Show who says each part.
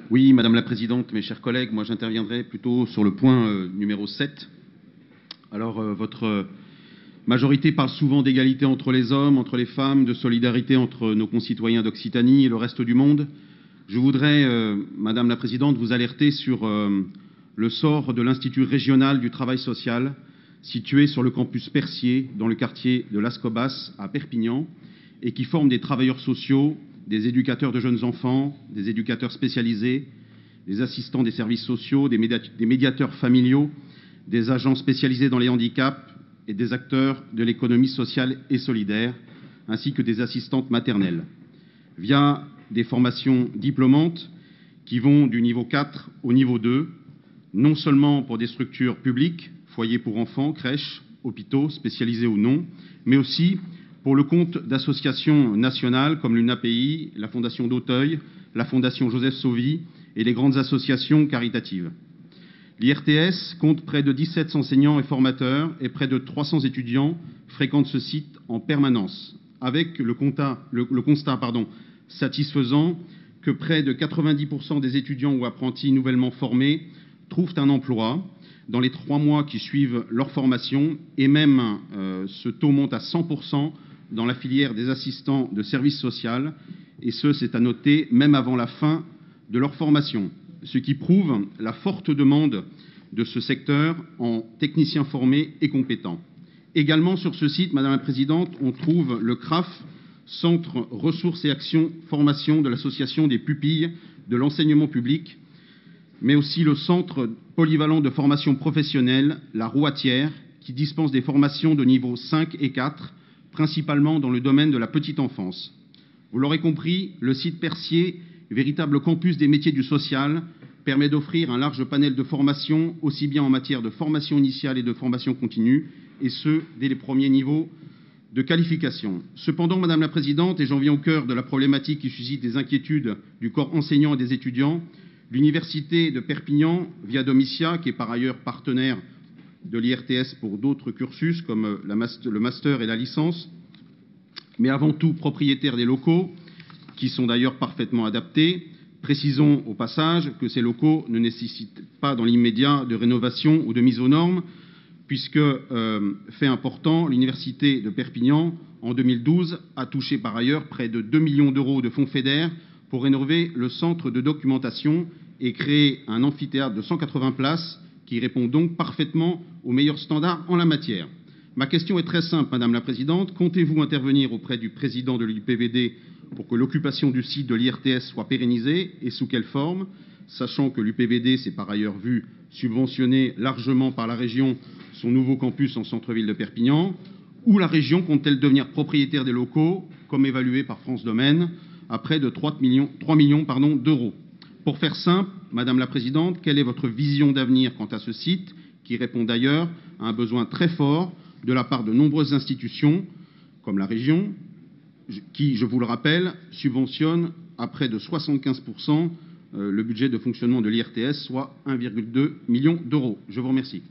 Speaker 1: Oui, Madame la Présidente, mes chers collègues, moi j'interviendrai plutôt sur le point numéro 7. Alors, votre majorité parle souvent d'égalité entre les hommes, entre les femmes, de solidarité entre nos concitoyens d'Occitanie et le reste du monde. Je voudrais, Madame la Présidente, vous alerter sur le sort de l'Institut régional du travail social, situé sur le campus Percier, dans le quartier de Las Cobas, à Perpignan, et qui forme des travailleurs sociaux, des éducateurs de jeunes enfants, des éducateurs spécialisés, des assistants des services sociaux, des médiateurs familiaux, des agents spécialisés dans les handicaps et des acteurs de l'économie sociale et solidaire, ainsi que des assistantes maternelles, via des formations diplômantes qui vont du niveau 4 au niveau 2, non seulement pour des structures publiques, foyers pour enfants, crèches, hôpitaux, spécialisés ou non, mais aussi pour le compte d'associations nationales comme l'UNAPI, la Fondation d'Auteuil, la Fondation Joseph Sauvy et les grandes associations caritatives. L'IRTS compte près de 17 enseignants et formateurs et près de 300 étudiants fréquentent ce site en permanence, avec le constat satisfaisant que près de 90% des étudiants ou apprentis nouvellement formés trouvent un emploi dans les 3 mois qui suivent leur formation, et même ce taux monte à 100% dans la filière des assistants de service social, et ce, c'est à noter, même avant la fin de leur formation, ce qui prouve la forte demande de ce secteur en techniciens formés et compétents. Également sur ce site, Madame la Présidente, on trouve le CRAF, Centre Ressources et Actions Formation de l'Association des pupilles de l'enseignement public, mais aussi le Centre polyvalent de formation professionnelle, la Rouatière, qui dispense des formations de niveau 5 et 4, principalement dans le domaine de la petite enfance. Vous l'aurez compris, le site Percier, véritable campus des métiers du social, permet d'offrir un large panel de formations, aussi bien en matière de formation initiale et de formation continue, et ce, dès les premiers niveaux de qualification. Cependant, Madame la Présidente, et j'en viens au cœur de la problématique qui suscite des inquiétudes du corps enseignant et des étudiants, l'Université de Perpignan, via Domitia, qui est par ailleurs partenaire de l'IRTS pour d'autres cursus comme le master et la licence, mais avant tout propriétaire des locaux, qui sont d'ailleurs parfaitement adaptés. Précisons au passage que ces locaux ne nécessitent pas dans l'immédiat de rénovation ou de mise aux normes, puisque, fait important, l'Université de Perpignan, en 2012, a touché par ailleurs près de 2 millions d'euros de fonds FEDER pour rénover le centre de documentation et créer un amphithéâtre de 180 places qui répond donc parfaitement aux meilleurs standards en la matière. Ma question est très simple, Madame la Présidente. Comptez-vous intervenir auprès du président de l'UPVD pour que l'occupation du site de l'IRTS soit pérennisée, et sous quelle forme, sachant que l'UPVD s'est par ailleurs vu subventionner largement par la région son nouveau campus en centre-ville de Perpignan, ou la région compte-t-elle devenir propriétaire des locaux, comme évalué par France Domaine, à près de 3 millions d'euros. Pour faire simple, Madame la Présidente, quelle est votre vision d'avenir quant à ce site, qui répond d'ailleurs à un besoin très fort de la part de nombreuses institutions, comme la région, qui, je vous le rappelle, subventionne à près de 75% le budget de fonctionnement de l'IRTS, soit 1,2 million d'euros. Je vous remercie.